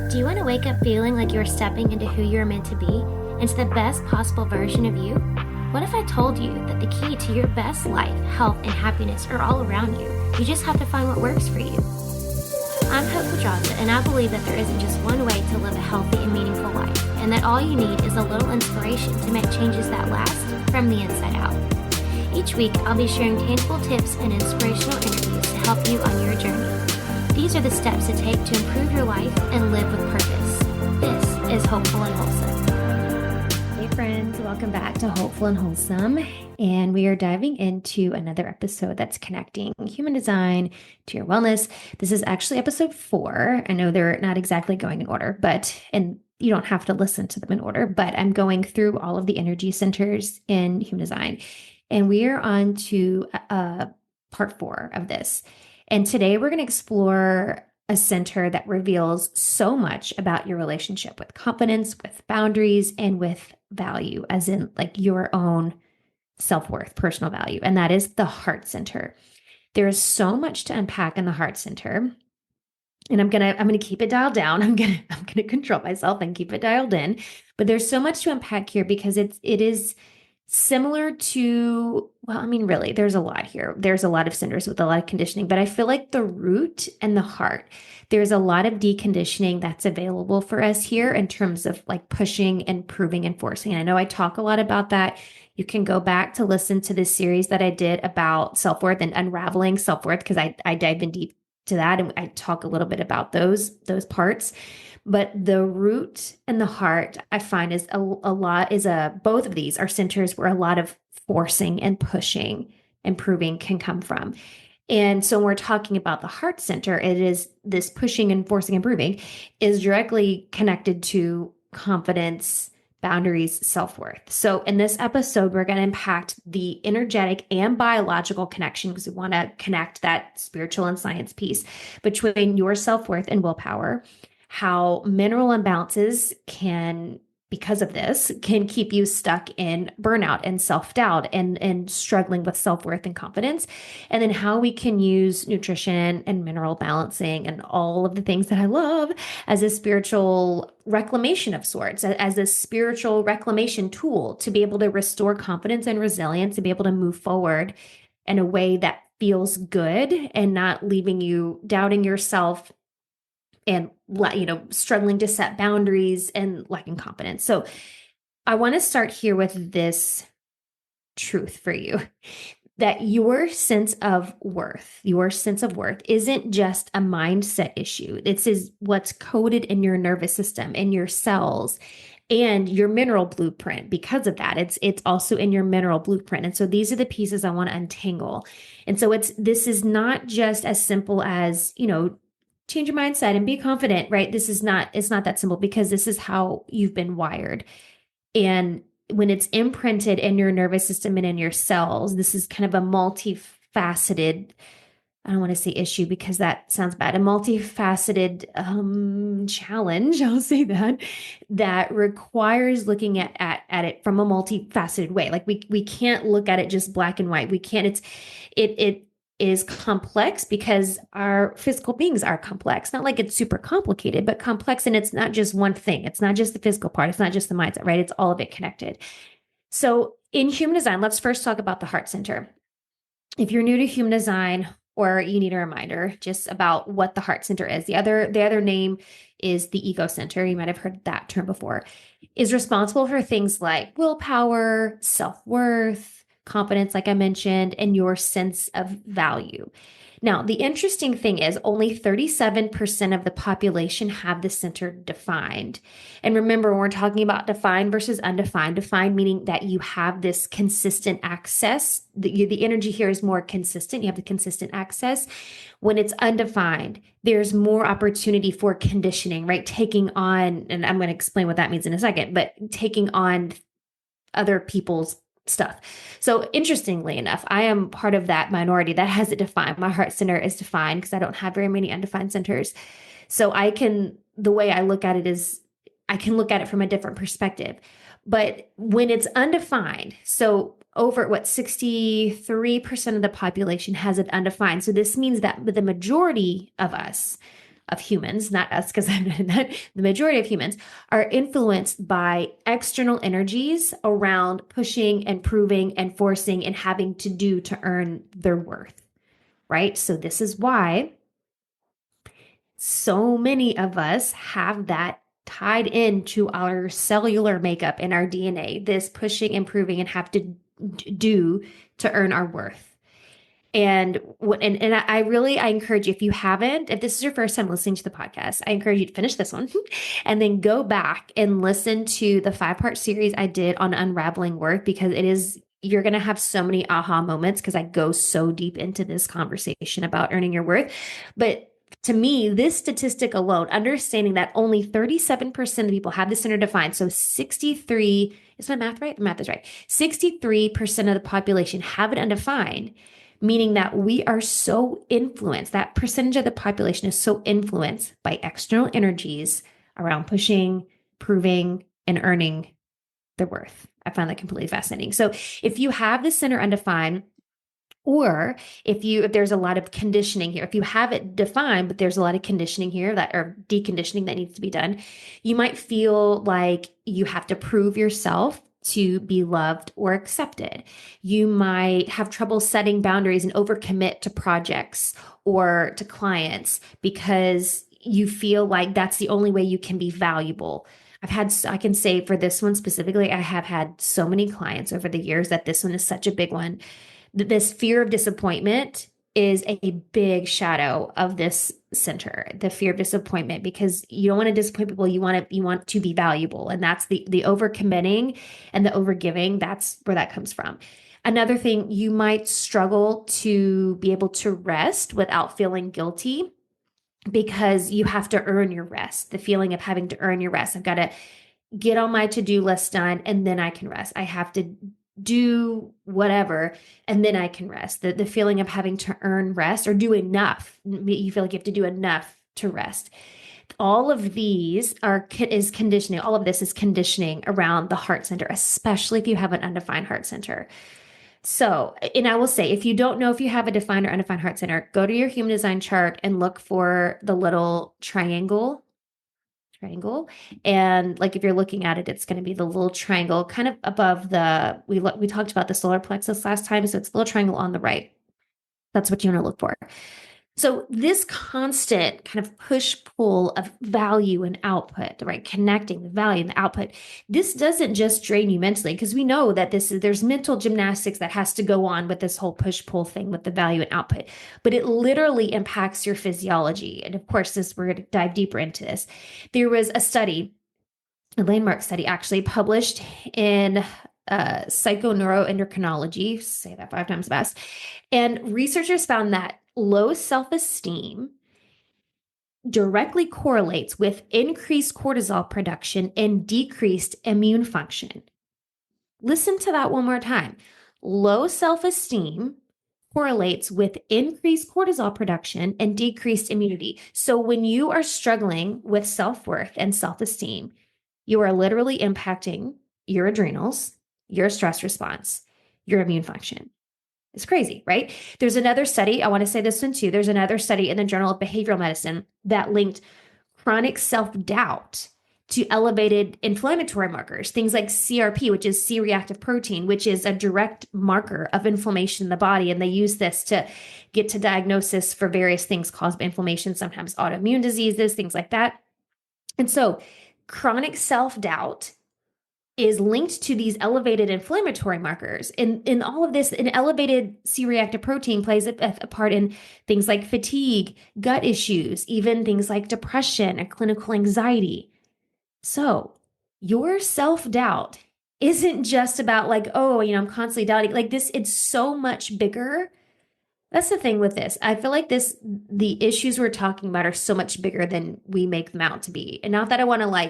Do you want to wake up feeling like you're stepping into who you're meant to be, into the best possible version of you? What if I told you that the key to your best life, health, and happiness are all around you? You just have to find what works for you. I'm Hopeful and I believe that there isn't just one way to live a healthy and meaningful life, and that all you need is a little inspiration to make changes that last from the inside out. Each week, I'll be sharing tangible tips and inspirational interviews to help you on your journey. These are the steps to take to improve your life and live with purpose. This is Hopeful and Wholesome. Hey friends, welcome back to Hopeful and Wholesome. And we are diving into another episode that's connecting human design to your wellness. This is actually episode 4. I know they're not exactly going in order, and you don't have to listen to them in order, but I'm going through all of the energy centers in human design. And we are on to part 4 of this. And today we're going to explore a center that reveals so much about your relationship with confidence, with boundaries, and with value, as in like your own self-worth, personal value. And that is the heart center. There is so much to unpack in the heart center. And I'm gonna keep it dialed down. I'm gonna control myself and keep it dialed in. But there's so much to unpack here because it is similar to, really, there's a lot here. There's a lot of centers with a lot of conditioning, but I feel like the root and the heart, there's a lot of deconditioning that's available for us here in terms of like pushing and proving and forcing. And I know I talk a lot about that. You can go back to listen to this series that I did about self-worth and unraveling self-worth because I dive in deep to that and I talk a little bit about those parts. But the root and the heart, I find both of these are centers where a lot of forcing and pushing and proving can come from. And so when we're talking about the heart center, it is this pushing and forcing and proving is directly connected to confidence, boundaries, self-worth. So in this episode, we're going to impact the energetic and biological connection because we want to connect that spiritual and science piece between your self-worth and willpower. How mineral imbalances because of this, can keep you stuck in burnout and self-doubt and struggling with self-worth and confidence. And then how we can use nutrition and mineral balancing and all of the things that I love as a spiritual reclamation of sorts, as a spiritual reclamation tool to be able to restore confidence and resilience, to be able to move forward in a way that feels good and not leaving you doubting yourself and struggling to set boundaries and lacking confidence. So I want to start here with this truth for you that your sense of worth isn't just a mindset issue. This is what's coded in your nervous system, in your cells, and your mineral blueprint. Because of that, it's also in your mineral blueprint. And so these are the pieces I want to untangle. And so this is not just as simple as, change your mindset and be confident, right? It's not that simple because this is how you've been wired. And when it's imprinted in your nervous system and in your cells, this is kind of a multifaceted, I don't want to say issue because that sounds bad, a multifaceted challenge, I'll say that requires looking at it from a multifaceted way. Like we can't look at it just black and white. We can't, it is complex because our physical beings are complex. Not like it's super complicated, but complex. And it's not just one thing. It's not just the physical part. It's not just the mindset, right? It's all of it connected. So in human design, let's first talk about the heart center. If you're new to human design or you need a reminder just about what the heart center is, the other name is the ego center. You might have heard that term before, is responsible for things like willpower, self-worth, confidence, like I mentioned, and your sense of value. Now, the interesting thing is only 37% of the population have the center defined. And remember, when we're talking about defined versus undefined, defined meaning that you have this consistent access, the energy here is more consistent. You have the consistent access. When it's undefined, there's more opportunity for conditioning, right? Taking on, and I'm going to explain what that means in a second, but taking on other people's stuff. So interestingly enough, I am part of that minority that has it defined. My heart center is defined because I don't have very many undefined centers. So the way I look at it is I can look at it from a different perspective. But when it's undefined, so over 63% of the population has it undefined. So this means that the majority of us of humans, not us, because I'm not, the majority of humans are influenced by external energies around pushing and proving and forcing and having to do to earn their worth, right? So this is why so many of us have that tied into our cellular makeup and our DNA, this pushing and proving and have to do to earn our worth. And I encourage you, if you haven't, if this is your first time listening to the podcast, I encourage you to finish this one and then go back and listen to the 5-part series I did on unraveling worth, because you're going to have so many aha moments because I go so deep into this conversation about earning your worth. But to me, this statistic alone, understanding that only 37% of people have this center defined. So 63, is my math right? The math is right. 63% of the population have it undefined, meaning that we are so influenced, that percentage of the population is so influenced by external energies around pushing, proving, and earning their worth. I find that completely fascinating. So if you have the center undefined, or if there's a lot of conditioning here, if you have it defined, but there's a lot of conditioning here or deconditioning that needs to be done, you might feel like you have to prove yourself to be loved or accepted. You might have trouble setting boundaries and overcommit to projects or to clients because you feel like that's the only way you can be valuable. I can say for this one specifically, I have had so many clients over the years that this one is such a big one. This fear of disappointment is a big shadow of this center, the fear of disappointment, because you don't want to disappoint people. You want to be valuable. And that's the overcommitting and the overgiving. That's where that comes from. Another thing, you might struggle to be able to rest without feeling guilty because you have to earn your rest, the feeling of having to earn your rest. I've got to get all my to-do list done and then I can rest. I have to do whatever and then I can rest. The feeling of having to earn rest or do enough. You feel like you have to do enough to rest. All of these is conditioning. All of this is conditioning around the heart center, especially if you have an undefined heart center. So, and I will say, if you don't know if you have a defined or undefined heart center, go to your human design chart and look for the little triangle. And like if you're looking at it, it's going to be the little triangle kind of above we talked about the solar plexus last time. So it's the little triangle on the right. That's what you want to look for. So this constant kind of push-pull of value and output, right? Connecting the value and the output. This doesn't just drain you mentally, because we know that there's mental gymnastics that has to go on with this whole push-pull thing with the value and output, but it literally impacts your physiology. And of course, we're going to dive deeper into this. There was a landmark study actually published in psychoneuroendocrinology, say that 5 times fast, and researchers found that low self-esteem directly correlates with increased cortisol production and decreased immune function. Listen to that one more time. Low self-esteem correlates with increased cortisol production and decreased immunity. So when you are struggling with self-worth and self-esteem, you are literally impacting your adrenals, your stress response, your immune function. It's crazy, right? There's another study, I want to say this one too. There's another study in the Journal of Behavioral Medicine that linked chronic self-doubt to elevated inflammatory markers, things like CRP, which is C-reactive protein, which is a direct marker of inflammation in the body. And they use this to get to diagnosis for various things caused by inflammation, sometimes autoimmune diseases, things like that. And so chronic self-doubt is linked to these elevated inflammatory markers. In all of this, an elevated C-reactive protein plays a part in things like fatigue, gut issues, even things like depression and clinical anxiety. So your self-doubt isn't just about like, oh, I'm constantly doubting. Like this, it's so much bigger. That's the thing with this. I feel like the issues we're talking about are so much bigger than we make them out to be. And not that I want to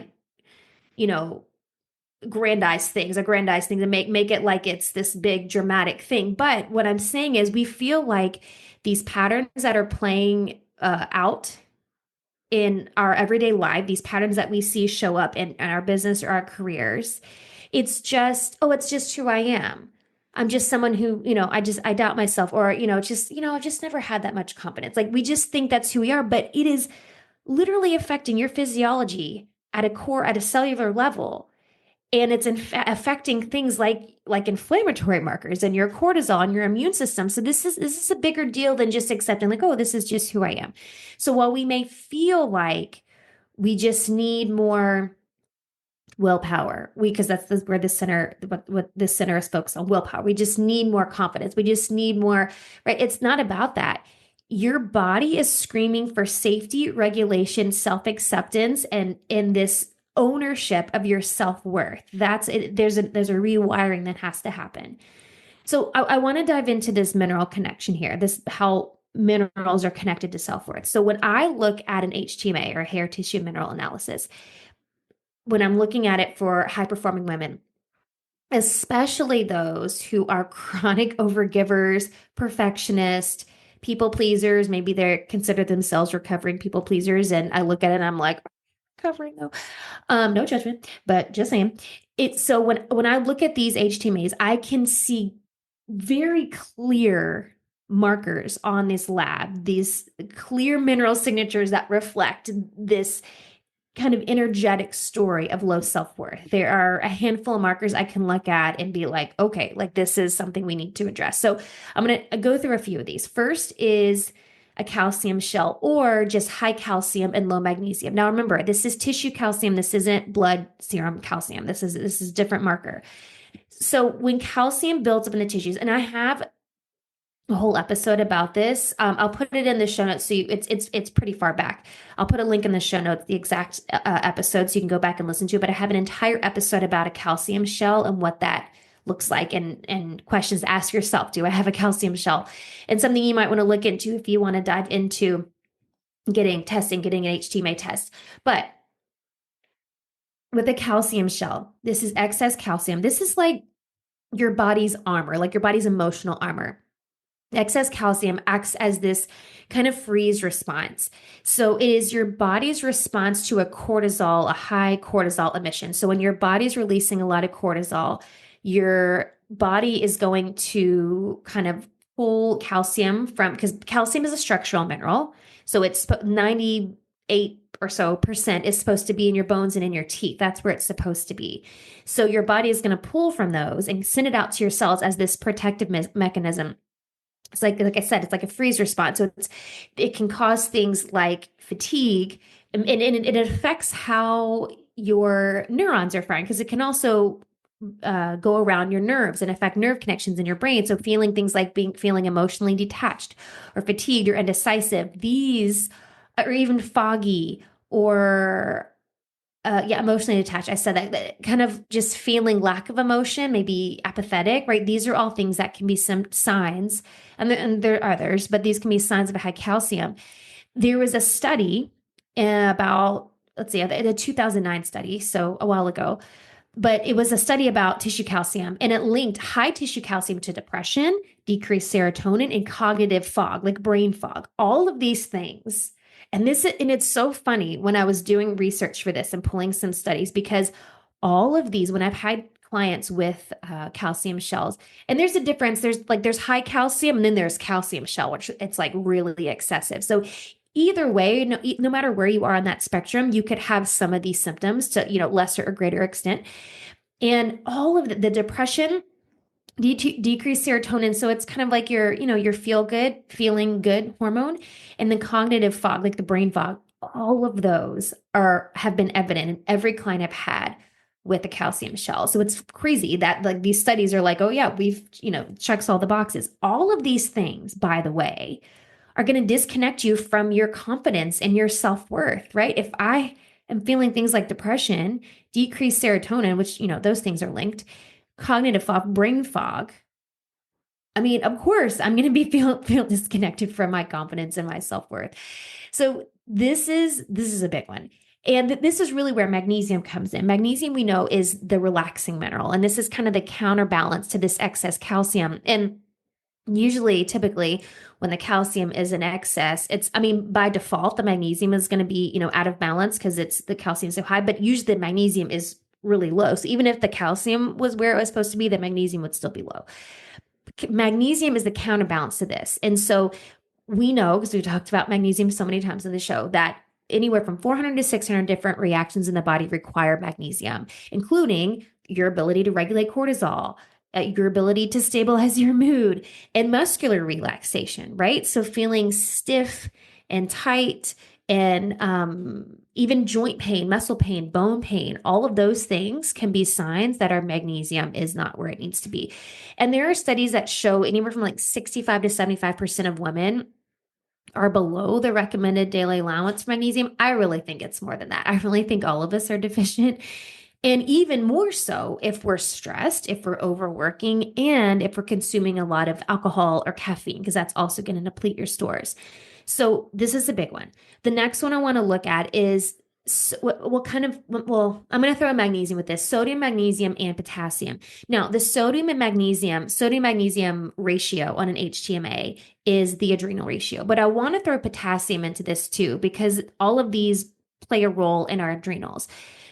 aggrandize things and make it like it's this big dramatic thing. But what I'm saying is we feel like these patterns that are playing out in our everyday life, these patterns that we see show up in our business or our careers, it's just who I am. I'm just someone who, I doubt myself, or, I've just never had that much confidence. Like we just think that's who we are, but it is literally affecting your physiology at a cellular level. And it's affecting things like inflammatory markers and your cortisol and your immune system. So this is a bigger deal than just accepting like, oh, this is just who I am. So while we may feel like we just need more willpower, because where the center, what this center is focused on, willpower, we just need more confidence, we just need more, right? It's not about that. Your body is screaming for safety, regulation, self-acceptance, and in this ownership of your self-worth. That's it. There's a rewiring that has to happen. So I want to dive into this mineral connection here, this how minerals are connected to self-worth. So when I look at an HTMA, or hair tissue mineral analysis, when I'm looking at it for high performing women, especially those who are chronic overgivers, perfectionists, people pleasers, maybe they consider themselves recovering people pleasers. And I look at it and I'm like, recovering though. No judgment, but just saying. It's so when I look at these HTMAs, I can see very clear markers on this lab, these clear mineral signatures that reflect this kind of energetic story of low self-worth. There are a handful of markers I can look at and be like, okay, like this is something we need to address. So I'm going to go through a few of these. First is a calcium shell, or just high calcium and low magnesium. Now remember, this is tissue calcium. This isn't blood serum calcium. This is a different marker. So when calcium builds up in the tissues, and I have a whole episode about this. I'll put it in the show notes. So it's pretty far back. I'll put a link in the show notes, the exact episode, so you can go back and listen to it. But I have an entire episode about a calcium shell and what that looks like, and questions to ask yourself. Do I have a calcium shell? And something you might want to look into if you want to dive into getting an HTMA test. But with a calcium shell, this is excess calcium. This is like your body's armor, like your body's emotional armor. Excess calcium acts as this kind of freeze response. So it is your body's response to a high cortisol emission. So when your body's releasing a lot of cortisol, your body is going to kind of pull calcium from, because calcium is a structural mineral. So it's 98 or so percent is supposed to be in your bones and in your teeth. That's where it's supposed to be. So your body is going to pull from those and send it out to your cells as this protective mechanism. It's like I said, it's like a freeze response. So it can cause things like fatigue, and it affects how your neurons are firing, because it can also go around your nerves and affect nerve connections in your brain. So feeling things like feeling emotionally detached or fatigued or indecisive, these are even foggy or emotionally detached. I said that kind of just feeling lack of emotion, maybe apathetic, right? These are all things that can be some signs, and there are others, but these can be signs of a high calcium. There was a study about, let's see, a 2009 study, so a while ago, but it was a study about tissue calcium, and it linked high tissue calcium to depression, decreased serotonin, and cognitive fog, like brain fog, all of these things. And it's so funny when I was doing research for this and pulling some studies, because all of these, when I've had clients with calcium shells, and there's a difference, there's high calcium and then there's calcium shell, which it's like really excessive. So either way, no matter where you are on that spectrum, you could have some of these symptoms to, lesser or greater extent. And all of the depression, decrease serotonin. So it's kind of like your feeling good hormone, and then cognitive fog, like the brain fog. All of those have been evident in every client I've had with the calcium shell. So it's crazy that like these studies are like, oh yeah, we've, checks all the boxes. All of these things, by the way, are going to disconnect you from your confidence and your self-worth, right? If I am feeling things like depression, decreased serotonin, which, those things are linked, cognitive fog, brain fog. I mean, of course, I'm going to feel disconnected from my confidence and my self-worth. So this is a big one. And this is really where magnesium comes in. Magnesium, we know, is the relaxing mineral, and this is kind of the counterbalance to this excess calcium. And typically, when the calcium is in excess, by default, the magnesium is going to be, out of balance because the calcium is so high, but usually the magnesium is really low. So even if the calcium was where it was supposed to be, the magnesium would still be low. Magnesium is the counterbalance to this. And so we know, because we've talked about magnesium so many times in the show, that anywhere from 400 to 600 different reactions in the body require magnesium, including your ability to regulate cortisol, your ability to stabilize your mood, and muscular relaxation, right? So feeling stiff and tight and even joint pain, muscle pain, bone pain, all of those things can be signs that our magnesium is not where it needs to be. And there are studies that show anywhere from like 65 to 75% of women are below the recommended daily allowance for magnesium. I really think it's more than that. I really think all of us are deficient. And even more so if we're stressed, if we're overworking, and if we're consuming a lot of alcohol or caffeine, because that's also going to deplete your stores. So this is a big one. The next one I want to look at is what kind of, well, I'm going to throw in magnesium with this, sodium, magnesium, and potassium. Now, the sodium magnesium ratio on an HTMA is the adrenal ratio, but I want to throw potassium into this too, because all of these play a role in our adrenals.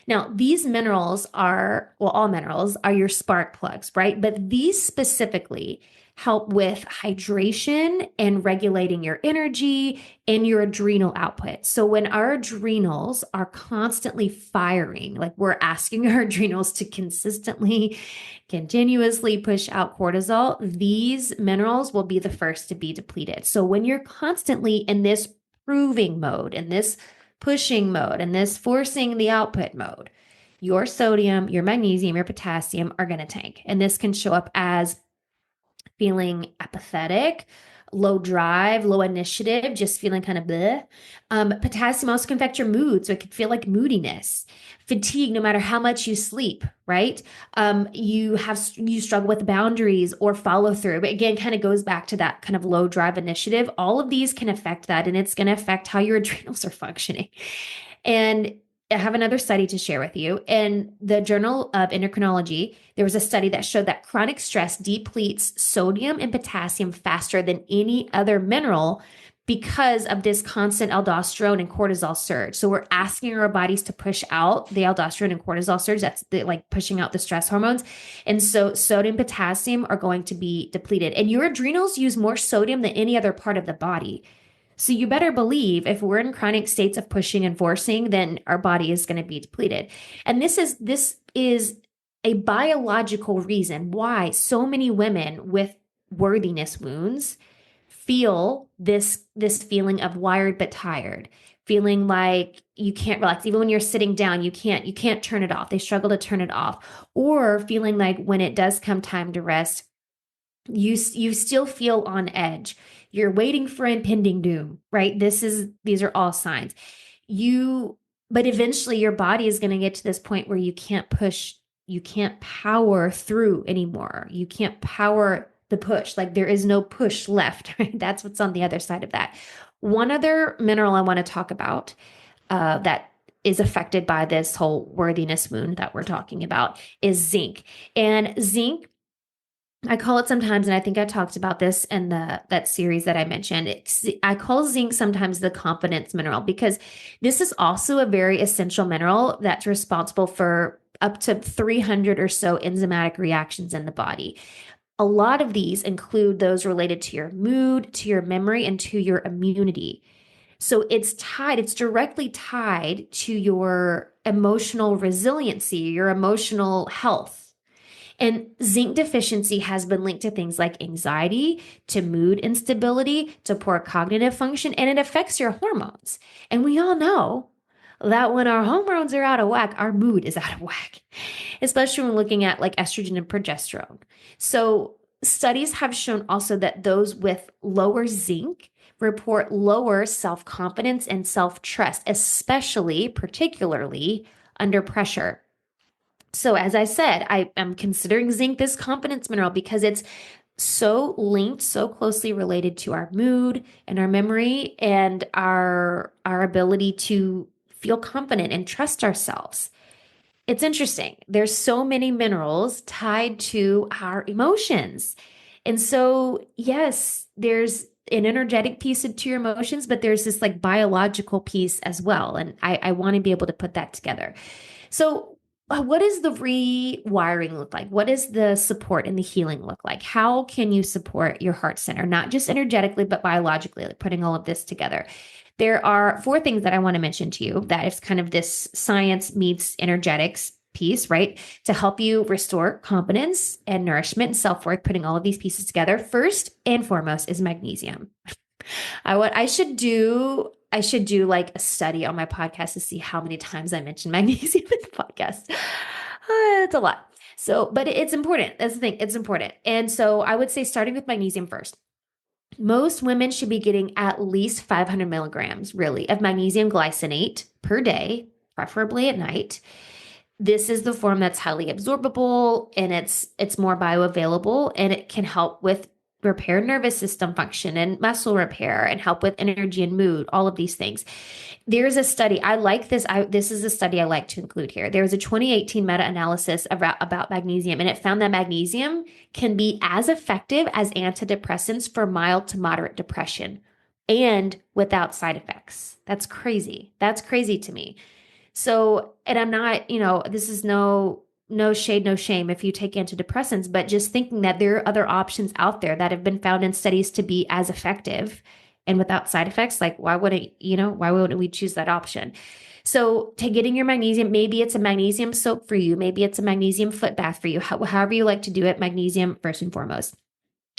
Now, these minerals are, well, all minerals are your spark plugs, right? But these specifically help with hydration and regulating your energy and your adrenal output. So when our adrenals are constantly firing, like we're asking our adrenals to consistently, continuously push out cortisol, these minerals will be the first to be depleted. So when you're constantly in this proving mode, in this pushing mode, and this forcing the output mode, your sodium, your magnesium, your potassium are going to tank. And this can show up as feeling apathetic, low drive, low initiative, just feeling kind of bleh. Potassium also can affect your mood. So it could feel like moodiness, fatigue, no matter how much you sleep, right? You struggle with boundaries or follow through. But again, kind of goes back to that kind of low drive initiative. All of these can affect that, and it's going to affect how your adrenals are functioning. And I have another study to share with you. In the Journal of Endocrinology, there was a study that showed that chronic stress depletes sodium and potassium faster than any other mineral because of this constant aldosterone and cortisol surge. So we're asking our bodies to push out the aldosterone and cortisol surge. That's like pushing out the stress hormones. And so sodium, potassium are going to be depleted. And your adrenals use more sodium than any other part of the body. So you better believe if we're in chronic states of pushing and forcing, then our body is going to be depleted. And this is a biological reason why so many women with worthiness wounds feel this feeling of wired but tired, feeling like you can't relax. Even when you're sitting down, you can't turn it off. They struggle to turn it off. Or feeling like when it does come time to rest, you still feel on edge. You're waiting for impending doom, right? These are all signs. But eventually your body is going to get to this point where you can't push, you can't power through anymore. You can't power the push. Like there is no push left, right? That's what's on the other side of that. One other mineral I want to talk about that is affected by this whole worthiness wound that we're talking about is zinc. And zinc, I call it sometimes, and I think I talked about this in that series that I mentioned. I call zinc sometimes the confidence mineral because this is also a very essential mineral that's responsible for up to 300 or so enzymatic reactions in the body. A lot of these include those related to your mood, to your memory, and to your immunity. So it's directly tied to your emotional resiliency, your emotional health. And zinc deficiency has been linked to things like anxiety, to mood instability, to poor cognitive function, and it affects your hormones. And we all know that when our hormones are out of whack, our mood is out of whack, especially when looking at like estrogen and progesterone. So studies have shown also that those with lower zinc report lower self-confidence and self-trust, particularly under pressure. So as I said, I am considering zinc this confidence mineral because it's so linked, so closely related to our mood and our memory and our ability to feel confident and trust ourselves. It's interesting. There's so many minerals tied to our emotions. And so, yes, there's an energetic piece to your emotions, but there's this like biological piece as well. And I want to be able to put that together. So what does the rewiring look like? What does the support and the healing look like? How can you support your heart center, not just energetically, but biologically, like putting all of this together? There are four things that I want to mention to you that is kind of this science meets energetics piece, right? To help you restore confidence and nourishment and self-worth, putting all of these pieces together. First and foremost is magnesium. I should do like a study on my podcast to see how many times I mention magnesium in the podcast. It's a lot. So, but it's important. That's the thing. It's important. And so I would say starting with magnesium first. Most women should be getting at least 500 milligrams, really, of magnesium glycinate per day, preferably at night. This is the form that's highly absorbable and it's more bioavailable, and it can help with repair nervous system function and muscle repair and help with energy and mood, all of these things. There's a study. I like this. This is a study I like to include here. There was a 2018 meta-analysis about magnesium, and it found that magnesium can be as effective as antidepressants for mild to moderate depression and without side effects. That's crazy. That's crazy to me. So, and I'm not, this is no shade, no shame if you take antidepressants, but just thinking that there are other options out there that have been found in studies to be as effective and without side effects. Like, why wouldn't we choose that option? So to getting your magnesium, maybe it's a magnesium soap for you. Maybe it's a magnesium foot bath for you. However you like to do it, magnesium first and foremost.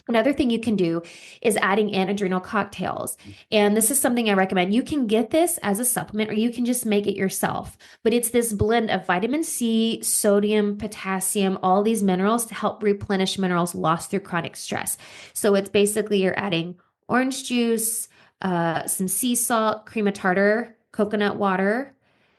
Another thing you can do is adding in adrenal cocktails. And this is something I recommend. You can get this as a supplement or you can just make it yourself. But it's this blend of vitamin C, sodium, potassium, all these minerals to help replenish minerals lost through chronic stress. So it's basically you're adding orange juice, some sea salt, cream of tartar, coconut water.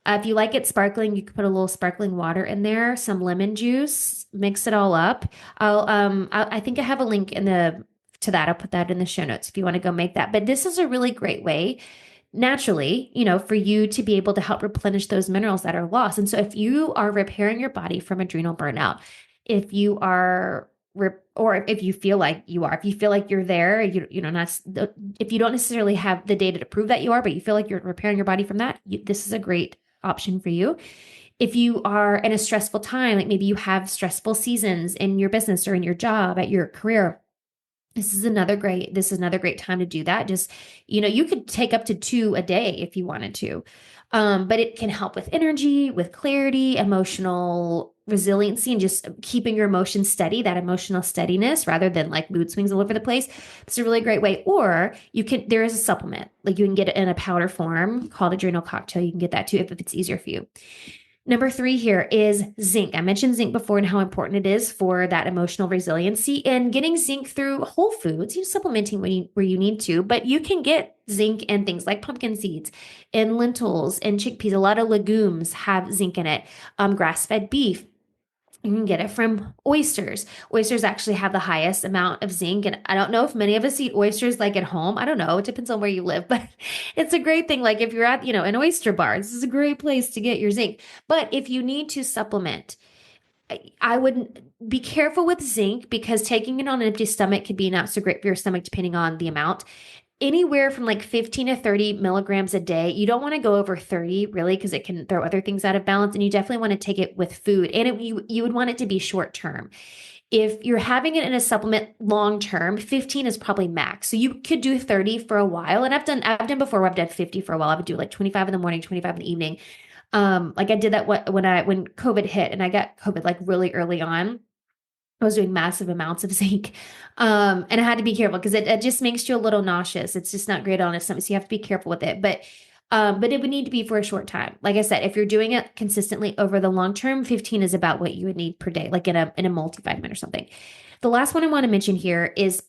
If you like it sparkling, you can put a little sparkling water in there, some lemon juice, mix it all up. I think I have a link to that. I'll put that in the show notes if you want to go make that. But this is a really great way, naturally, for you to be able to help replenish those minerals that are lost. And so if you are repairing your body from adrenal burnout, if you are or if you feel like you are, if you feel like you're there, if you don't necessarily have the data to prove that you are, but you feel like you're repairing your body from that, this is a great option for you. If you are in a stressful time, like maybe you have stressful seasons in your business or in your job, at your career, this is another great time to do that. Just, you could take up to 2 a day if you wanted to. But it can help with energy, with clarity, emotional resiliency, and just keeping your emotions steady, that emotional steadiness rather than like mood swings all over the place. It's a really great way. Or there is a supplement, like you can get it in a powder form called adrenal cocktail. You can get that too if it's easier for you. Number 3 here is zinc. I mentioned zinc before and how important it is for that emotional resiliency, and getting zinc through whole foods, supplementing where you need to, but you can get zinc in things like pumpkin seeds and lentils and chickpeas. A lot of legumes have zinc in it. Grass-fed beef. You can get it from oysters. Oysters actually have the highest amount of zinc. And I don't know if many of us eat oysters like at home. I don't know. It depends on where you live, but it's a great thing. Like if you're at, an oyster bar, this is a great place to get your zinc. But if you need to supplement, I would be careful with zinc because taking it on an empty stomach could be not so great for your stomach, depending on the amount. Anywhere from like 15 to 30 milligrams a day. You don't want to go over 30 really, because it can throw other things out of balance. And you definitely want to take it with food, and you would want it to be short term. If you're having it in a supplement long term, 15 is probably max. So you could do 30 for a while. And I've done before where I've done 50 for a while. I would do like 25 in the morning, 25 in the evening. Like I did that when COVID hit, and I got COVID like really early on. I was doing massive amounts of zinc. And I had to be careful because it just makes you a little nauseous. It's just not great on a stomach. So you have to be careful with it. But it would need to be for a short time. Like I said, if you're doing it consistently over the long term, 15 is about what you would need per day, like in a multivitamin or something. The last one I want to mention here is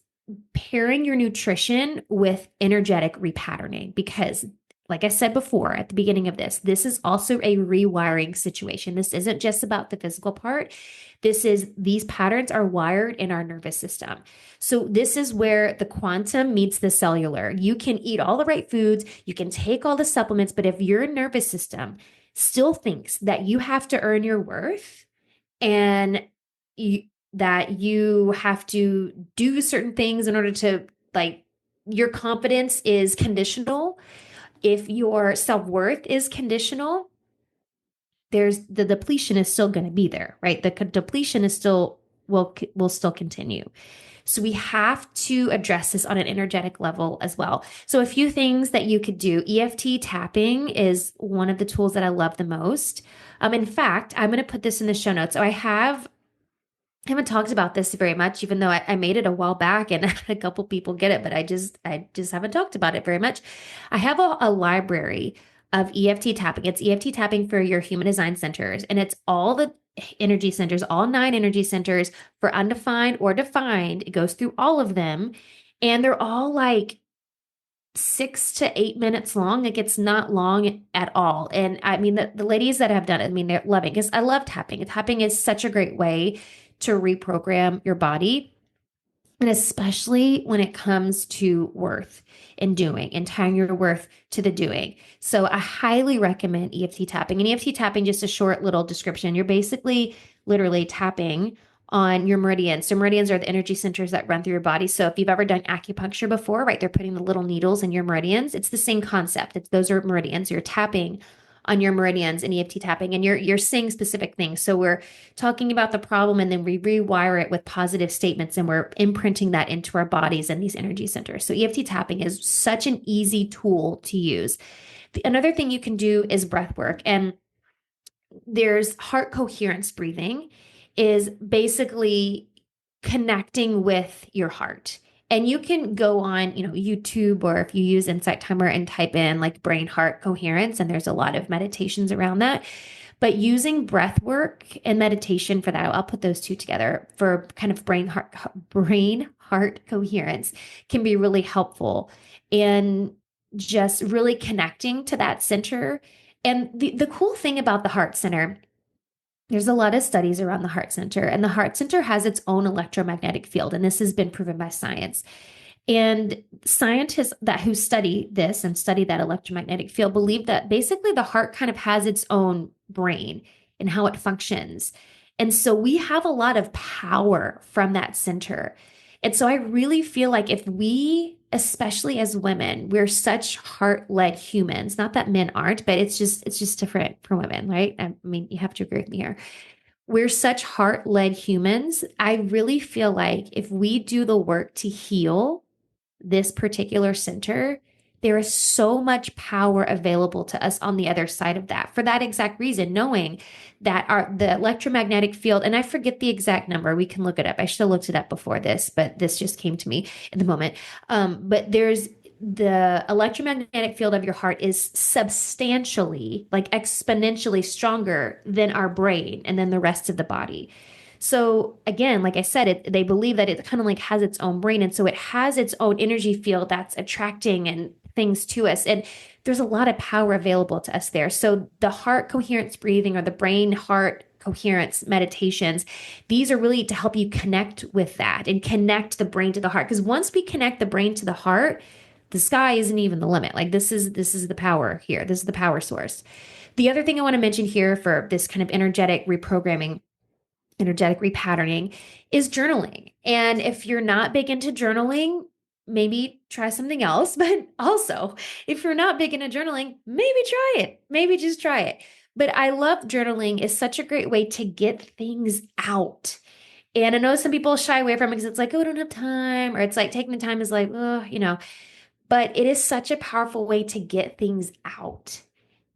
pairing your nutrition with energetic repatterning, because like I said before at the beginning of this is also a rewiring situation. This isn't just about the physical part. These patterns are wired in our nervous system. So this is where the quantum meets the cellular. You can eat all the right foods, you can take all the supplements, but if your nervous system still thinks that you have to earn your worth and that you have to do certain things in order to, like, your confidence is conditional, if your self-worth is conditional, the depletion is still going to be there, right? The depletion is will still continue. So we have to address this on an energetic level as well. So a few things that you could do. EFT tapping is one of the tools that I love the most. In fact, I'm going to put this in the show notes. So I haven't talked about this very much, even though I made it a while back and a couple people get it, but I just haven't talked about it very much. I have a library of EFT tapping. It's EFT tapping for your human design centers, and it's all the energy centers, all 9 energy centers for undefined or defined. It goes through all of them, and they're all like 6 to 8 minutes long. Like it's not long at all. And I mean, the ladies that have done it, I mean, they're loving because I love tapping. Tapping is such a great way to reprogram your body. And especially when it comes to worth and doing and tying your worth to the doing. So I highly recommend EFT tapping. And EFT tapping, just a short little description. You're basically literally tapping on your meridians. So meridians are the energy centers that run through your body. So if you've ever done acupuncture before, right, they're putting the little needles in your meridians. It's the same concept. Those are meridians. You're tapping on your meridians in EFT tapping, and you're saying specific things. So we're talking about the problem, and then we rewire it with positive statements, and we're imprinting that into our bodies and these energy centers. So EFT tapping is such an easy tool to use. Another thing you can do is breath work, and there's heart coherence breathing is basically connecting with your heart. And you can go on, YouTube, or if you use Insight Timer and type in like brain heart coherence, and there's a lot of meditations around that. But using breath work and meditation for that, I'll put those two together for kind of brain heart coherence can be really helpful. And just really connecting to that center. And the cool thing about the heart center, there's a lot of studies around the heart center, and the heart center has its own electromagnetic field, and this has been proven by science. And scientists who study this and study that electromagnetic field believe that basically the heart kind of has its own brain and how it functions. And so we have a lot of power from that center. And so I really feel like if we, especially as women, we're such heart-led humans, not that men aren't, but it's just different for women, right? I mean, you have to agree with me here. We're such heart-led humans. I really feel like if we do the work to heal this particular center, there is so much power available to us on the other side of that. For that exact reason, knowing that the electromagnetic field, and I forget the exact number, we can look it up. I should have looked it up before this, but this just came to me in the moment. But there's the electromagnetic field of your heart is substantially, like exponentially stronger than our brain and then the rest of the body. So again, like I said, they believe that it kind of like has its own brain. And so it has its own energy field that's attracting and things to us. And there's a lot of power available to us there. So the heart coherence breathing or the brain heart coherence meditations, these are really to help you connect with that and connect the brain to the heart. Because once we connect the brain to the heart, the sky isn't even the limit. Like this is the power here. This is the power source. The other thing I want to mention here for this kind of energetic reprogramming, energetic repatterning is journaling. And if you're not big into journaling, maybe try something else. But also, if you're not big into journaling, maybe try it. Maybe just try it. But I love journaling is such a great way to get things out. And I know some people shy away from it because it's like, oh, I don't have time. Or it's like taking the time is like, oh. But it is such a powerful way to get things out.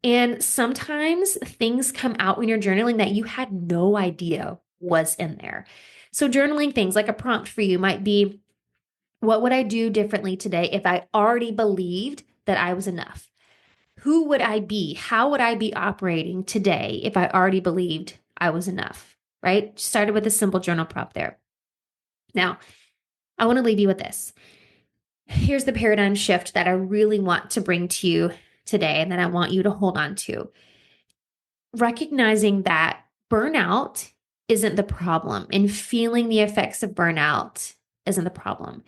And sometimes things come out when you're journaling that you had no idea was in there. So journaling things like a prompt for you might be, what would I do differently today if I already believed that I was enough? Who would I be? How would I be operating today if I already believed I was enough? Right? Started with a simple journal prompt there. Now, I want to leave you with this. Here's the paradigm shift that I really want to bring to you today and that I want you to hold on to. Recognizing that burnout isn't the problem, and feeling the effects of burnout isn't the problem.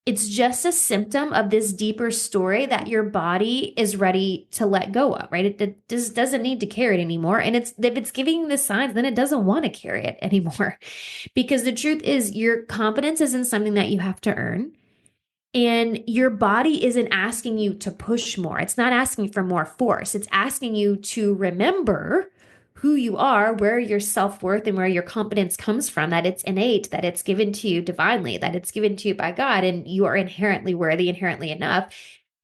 It's just a symptom of this deeper story that your body is ready to let go of, right? It just doesn't need to carry it anymore. And if it's giving the signs, then it doesn't want to carry it anymore. Because the truth is, your confidence isn't something that you have to earn. And your body isn't asking you to push more. It's not asking for more force. It's asking you to remember who you are, where your self-worth and where your confidence comes from, that it's innate, that it's given to you divinely, that it's given to you by God, and you are inherently worthy, inherently enough.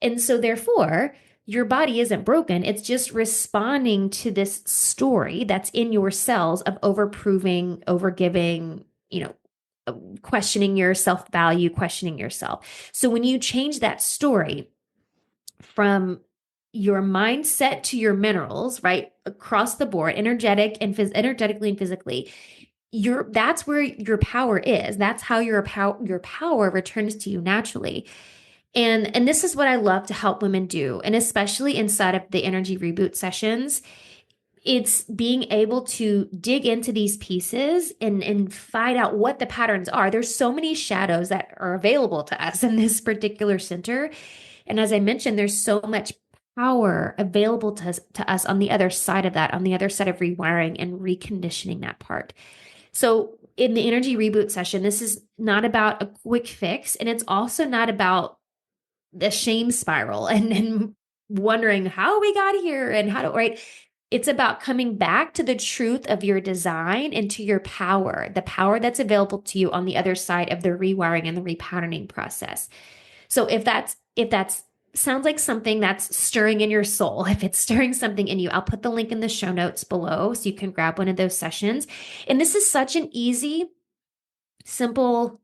And so therefore, your body isn't broken. It's just responding to this story that's in your cells of overproving, overgiving, questioning your self-value, questioning yourself. So when you change that story from your mindset to your minerals, right, across the board, energetically and physically, that's where your power is. That's how your power returns to you naturally. And this is what I love to help women do, and especially inside of the energy reboot sessions. It's being able to dig into these pieces and find out what the patterns are. There's so many shadows that are available to us in this particular center. And as I mentioned, there's so much power available to us on the other side of that, on the other side of rewiring and reconditioning that part. So in the energy reboot session, this is not about a quick fix. And it's also not about the shame spiral and wondering how we got here and right? It's about coming back to the truth of your design and to your power, the power that's available to you on the other side of the rewiring and the repatterning process. So if that's sounds like something that's stirring in your soul, if it's stirring something in you, I'll put the link in the show notes below so you can grab one of those sessions. And this is such an easy, simple,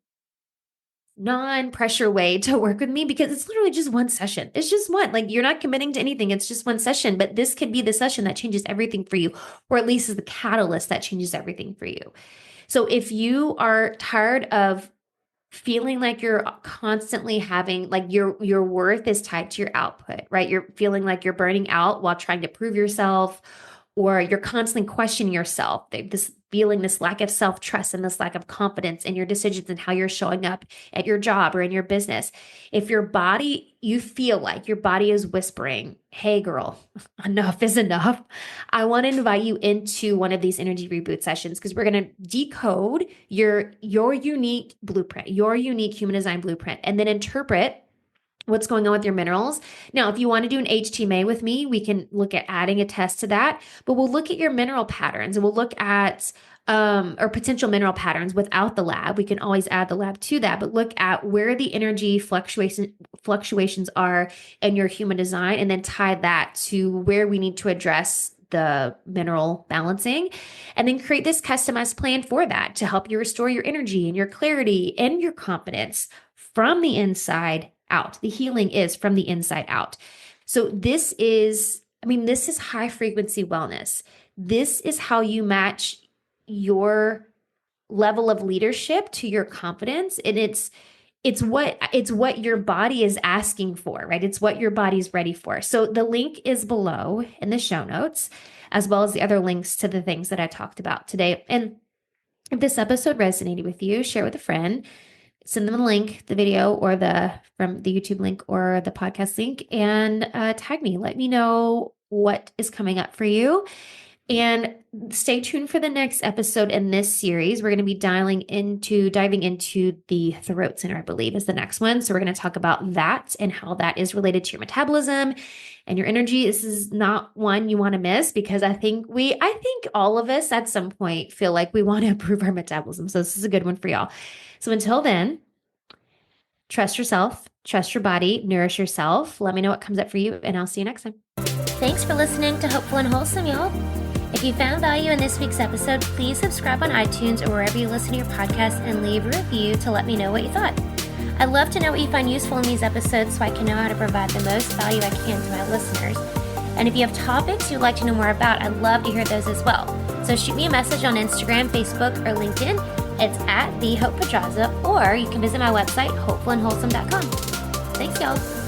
non-pressure way to work with me because it's literally just one session. It's just one. Like, you're not committing to anything. It's just one session, but this could be the session that changes everything for you, or at least is the catalyst that changes everything for you. So if you are tired of feeling like you're constantly having, like, your worth is tied to your output, right? You're feeling like you're burning out while trying to prove yourself, or you're constantly questioning yourself, this lack of self-trust and this lack of confidence in your decisions and how you're showing up at your job or in your business. If you feel like your body is whispering, hey girl, enough is enough, I want to invite you into one of these energy reboot sessions, because we're going to decode your unique blueprint, your unique human design blueprint, and then interpret what's going on with your minerals. Now, if you want to do an HTMA with me, we can look at adding a test to that, but we'll look at your mineral patterns, and we'll look at or potential mineral patterns without the lab. We can always add the lab to that, but look at where the energy fluctuations are in your human design, and then tie that to where we need to address the mineral balancing, and then create this customized plan for that to help you restore your energy and your clarity and your confidence from the inside out. The healing is from the inside out. So this is high frequency wellness. This is how you match your level of leadership to your confidence. And it's what your body is asking for, right? It's what your body's ready for. So the link is below in the show notes, as well as the other links to the things that I talked about today. And if this episode resonated with you, share with a friend. Send them a link, the video or from the YouTube link or the podcast link, and tag me. Let me know what is coming up for you. And stay tuned for the next episode in this series. We're going to be diving into the throat center, I believe, is the next one. So we're going to talk about that and how that is related to your metabolism and your energy. This is not one you want to miss, because I think all of us at some point feel like we want to improve our metabolism. So this is a good one for y'all. So until then, trust yourself, trust your body, nourish yourself. Let me know what comes up for you, and I'll see you next time. Thanks for listening to Hopeful and Wholesome, y'all. If you found value in this week's episode, please subscribe on iTunes or wherever you listen to your podcast, and leave a review to let me know what you thought. I'd love to know what you find useful in these episodes so I can know how to provide the most value I can to my listeners. And if you have topics you'd like to know more about, I'd love to hear those as well. So shoot me a message on Instagram, Facebook, or LinkedIn. It's at the Hope Pedraza, or you can visit my website, hopefulandwholesome.com. Thanks, y'all.